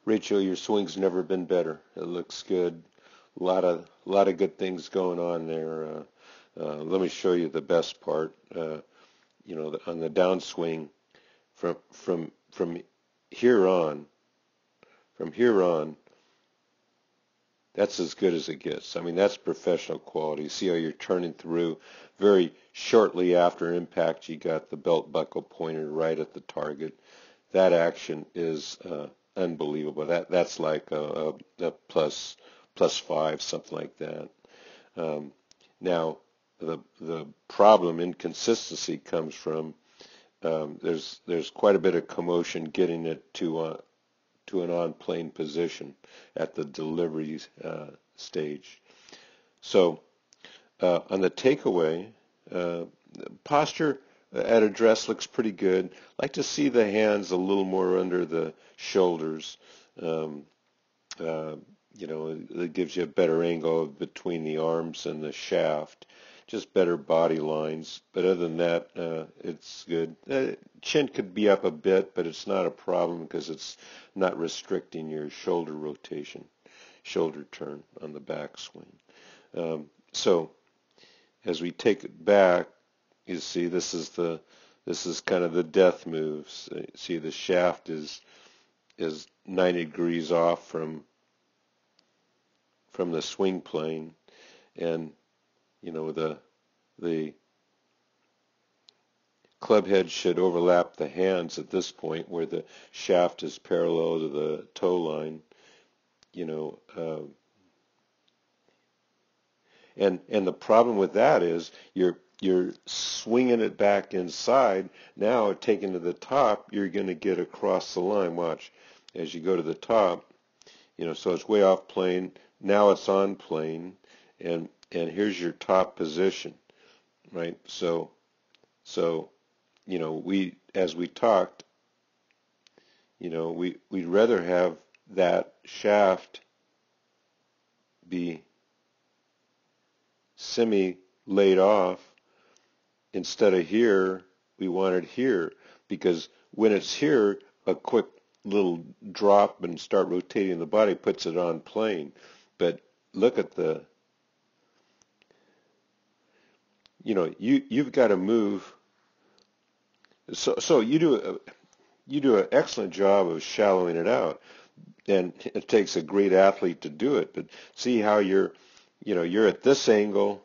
Rachel, your swing's never been better. It looks good. A lot of good things going on there. Let me show you the best part. On the downswing, from here on, from here on, that's as good as it gets. I mean, that's professional quality. See how you're turning through. Very shortly after impact, you got the belt buckle pointed right at the target. That action is unbelievable. That's like a plus five, something like that. Now, the problem, inconsistency, comes from there's quite a bit of commotion getting it to an on-plane position at the delivery stage. So on the takeaway, posture at address looks pretty good. Like to see the hands a little more under the shoulders. It gives you a better angle between the arms and the shaft. Just better body lines. But other than that, it's good. Chin could be up a bit, but it's not a problem because it's not restricting your shoulder rotation, shoulder turn on the backswing. So as we take it back, you see this is kind of the death moves. See the shaft is 90 degrees off from the swing plane, and the club head should overlap the hands at this point where the shaft is parallel to the toe line. And the problem with that is you're swinging it back inside. Now, taking to the top, you're going to get across the line. Watch as you go to the top. So it's way off plane. Now it's on plane, and here's your top position, right? So as we talked, we'd rather have that shaft be semi laid off instead of here. We want it here because when it's here, a quick little drop and start rotating the body puts it on plane. But look at you've got to move. So you do an excellent job of shallowing it out, and it takes a great athlete to do it. But see how you're at this angle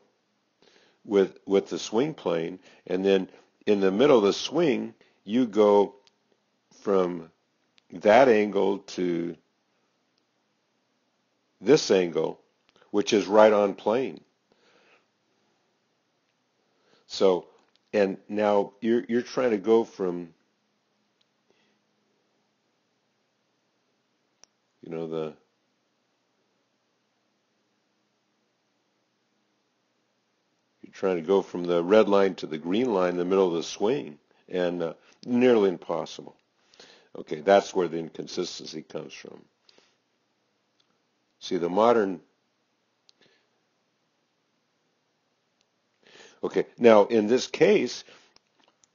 with the swing plane, and then in the middle of the swing, you go from that angle to this angle, which is right on plane. So, and now you're trying to go from, you're trying to go from the red line to the green line in the middle of the swing, and nearly impossible. Okay, that's where the inconsistency comes from. See, the modern. Okay, now in this case,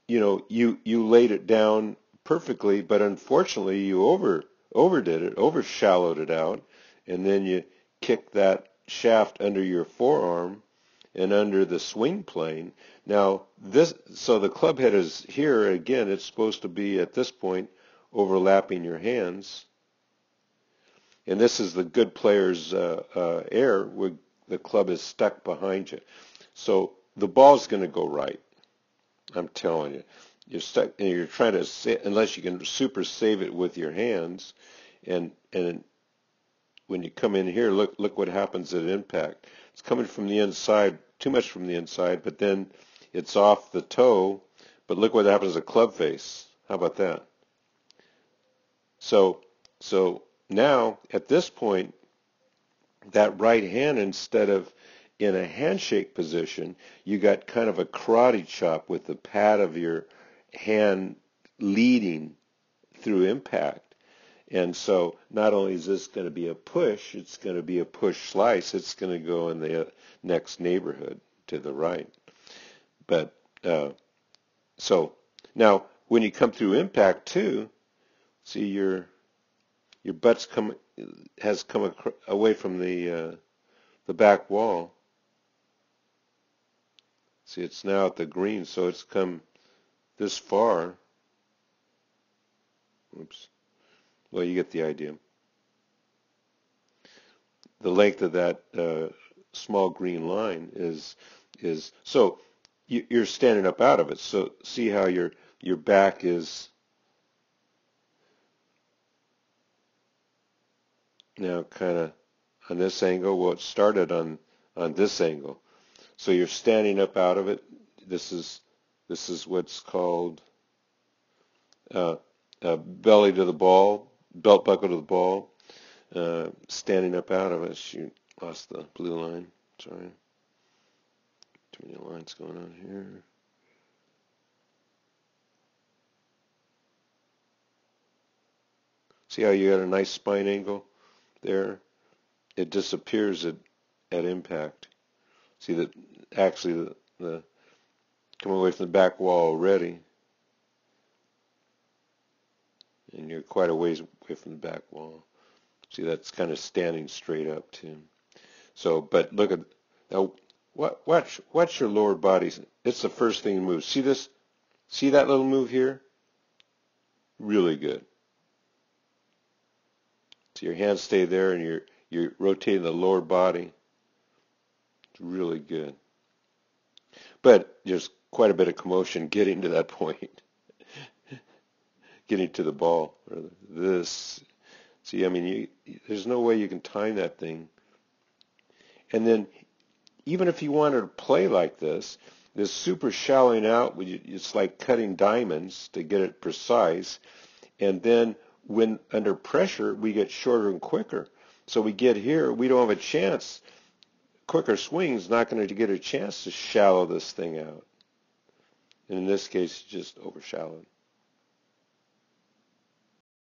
you laid it down perfectly, but unfortunately you overdid it, over-shallowed it out, and then you kicked that shaft under your forearm and under the swing plane. Now so the club head is here again. It's supposed to be at this point overlapping your hands, and this is the good player's air where the club is stuck behind you. So the ball's going to go right. I'm telling you. You're stuck, and you're trying to, unless you can super save it with your hands, and when you come in here, look what happens at impact. It's coming from the inside, too much from the inside, but then it's off the toe. But look what happens at club face. How about that? So now at this point, that right hand, instead of in a handshake position, you got kind of a karate chop with the pad of your hand leading through impact. And so not only is this going to be a push, it's going to be a push slice. It's going to go in the next neighborhood to the right. But so now when you come through impact too, see your butt's has come away from the back wall. See, it's now at the green, so it's come this far. Oops. Well, you get the idea. The length of that small green line is so you're standing up out of it. So see how your back is now kind of on this angle. Well, it started on this angle. So you're standing up out of it. This is what's called belly to the ball, belt buckle to the ball. Standing up out of it. Shoot, lost the blue line. Sorry. Too many lines going on here. See how you got a nice spine angle there? It disappears at impact. See that actually the come away from the back wall already, and you're quite a ways away from the back wall. See, that's kind of standing straight up too. So, but look at now. Watch your lower body. It's the first thing to move. See this? See that little move here? Really good. So your hands stay there, and you're rotating the lower body. It's really good. But there's quite a bit of commotion getting to that point, getting to the ball. Or this. See, I mean, there's no way you can time that thing. And then, even if you wanted to play like this super shallowing out, it's like cutting diamonds to get it precise. And then, when under pressure, we get shorter and quicker. So we get here, we don't have a chance. Quicker swing's not going to get a chance to shallow this thing out. And in this case, just over-shallowed.